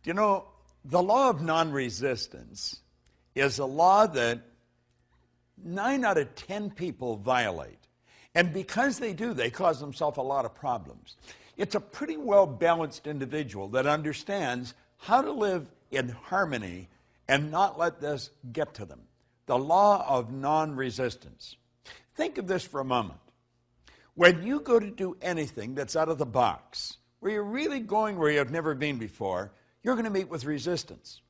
You know, the law of non-resistance is a law that 9 out of 10 people violate. And because they do, they cause themselves a lot of problems. It's a pretty well-balanced individual that understands how to live in harmony and not let this get to them. The law of non-resistance. Think of this for a moment. When you go to do anything that's out of the box, where you're really going where you've never been before, you're going to meet with resistance.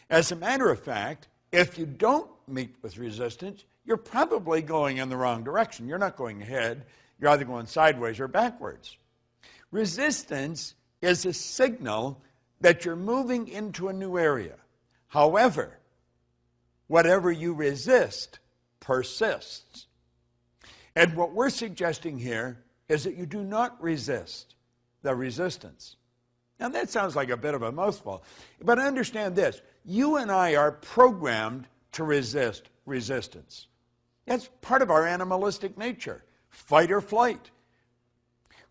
As a matter of fact, if you don't meet with resistance, you're probably going in the wrong direction. You're not going ahead. You're either going sideways or backwards. Resistance is a signal that you're moving into a new area. However, whatever you resist persists. And what we're suggesting here is that you do not resist the resistance. Now that sounds like a bit of a mouthful, but understand this. You and I are programmed to resist resistance. That's part of our animalistic nature, fight or flight.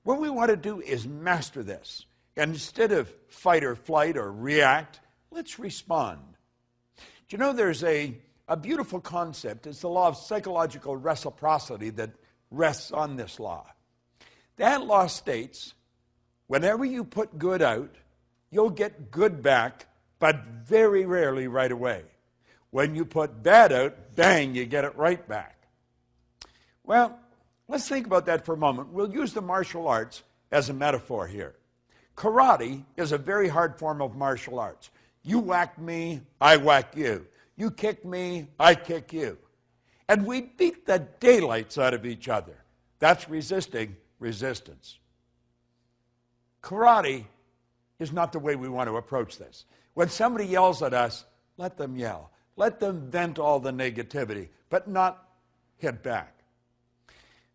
What we want to do is master this. And instead of fight or flight or react, let's respond. Do you know there's a beautiful concept? It's the law of psychological reciprocity that rests on this law. That law states, whenever you put good out, you'll get good back, but very rarely right away. When you put bad out, bang, you get it right back. Well, let's think about that for a moment. We'll use the martial arts as a metaphor here. Karate is a very hard form of martial arts. You whack me, I whack you. You kick me, I kick you. And we beat the daylights out of each other. That's resisting resistance. Karate is not the way we want to approach this. When somebody yells at us, let them yell. Let them vent all the negativity, but not hit back.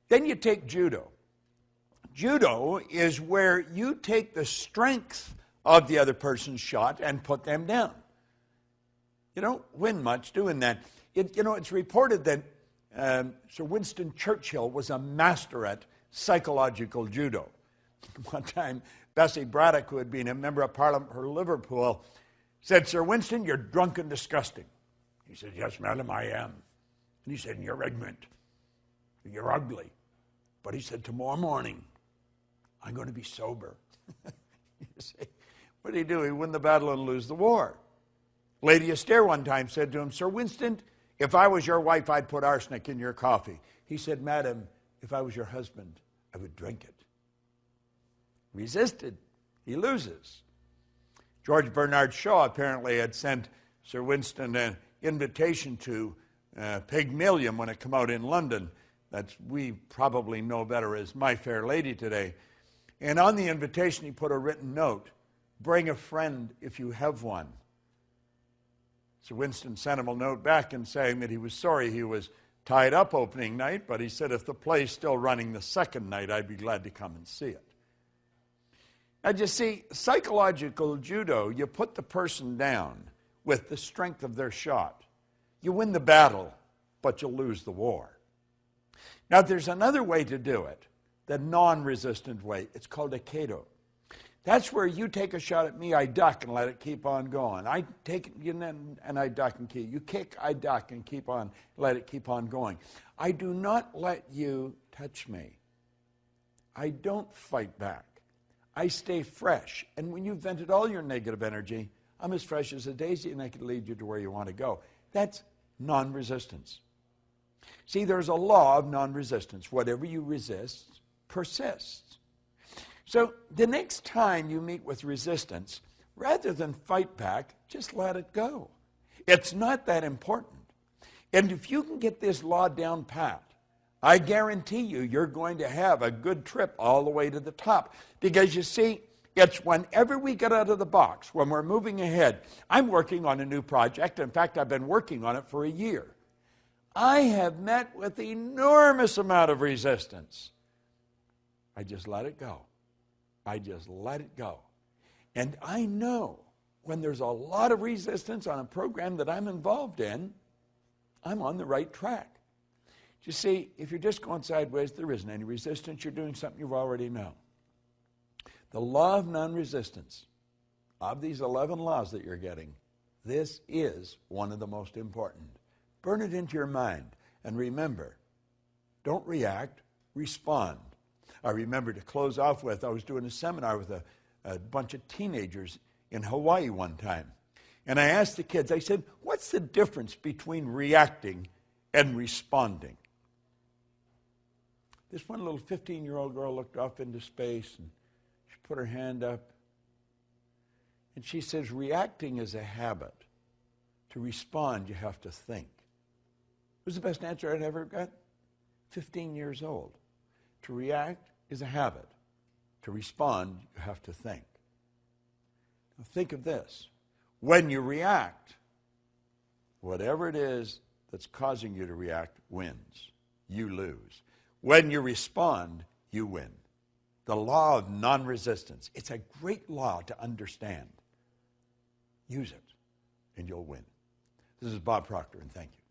Then you take judo. Judo is where you take the strength of the other person's shot and put them down. You don't win much doing that. It's reported that Sir Winston Churchill was a master at psychological judo. One time, Bessie Braddock, who had been a member of Parliament for Liverpool, said, Sir Winston, you're drunk and disgusting. He said, yes, madam, I am. And he said, you're ignorant. You're ugly. But he said, tomorrow morning, I'm going to be sober. You see, what did he do? He win the battle and lose the war. Lady Esther one time said to him, Sir Winston, if I was your wife, I'd put arsenic in your coffee. He said, madam, if I was your husband, I would drink it. Resisted. He loses. George Bernard Shaw apparently had sent Sir Winston an invitation to Pygmalion when it came out in London. That we probably know better as My Fair Lady today. And on the invitation, he put a written note, bring a friend if you have one. Sir Winston sent him a note back and saying that he was sorry he was tied up opening night, but he said, if the play's still running the second night, I'd be glad to come and see it. Now, you see, psychological judo, you put the person down with the strength of their shot. You win the battle, but you'll lose the war. Now, there's another way to do it, the non-resistant way. It's called aikido. That's where you take a shot at me, I duck and let it keep on going. I take it and I duck and keep. You kick, I duck and keep on, let it keep on going. I do not let you touch me. I don't fight back. I stay fresh. And when you've vented all your negative energy, I'm as fresh as a daisy and I can lead you to where you want to go. That's non-resistance. See, there's a law of non-resistance. Whatever you resist persists. So the next time you meet with resistance, rather than fight back, just let it go. It's not that important. And if you can get this law down pat, I guarantee you, you're going to have a good trip all the way to the top. Because you see, it's whenever we get out of the box, when we're moving ahead. I'm working on a new project. In fact, I've been working on it for a year. I have met with enormous amount of resistance. I just let it go. I just let it go. And I know when there's a lot of resistance on a program that I'm involved in, I'm on the right track. You see, if you're just going sideways, there isn't any resistance. You're doing something you already know. The law of non-resistance of these 11 laws that you're getting, this is one of the most important. Burn it into your mind. And remember, don't react, respond. I remember, to close off with, I was doing a seminar with a bunch of teenagers in Hawaii one time. And I asked the kids, I said, what's the difference between reacting and responding? This one little 15-year-old girl looked off into space, and she put her hand up. And she says, reacting is a habit. To respond, you have to think. It was the best answer I'd ever got. 15 years old. To react is a habit. To respond, you have to think. Now think of this. When you react, whatever it is that's causing you to react wins. You lose. When you respond, you win. The law of non-resistance. It's a great law to understand. Use it, and you'll win. This is Bob Proctor, and thank you.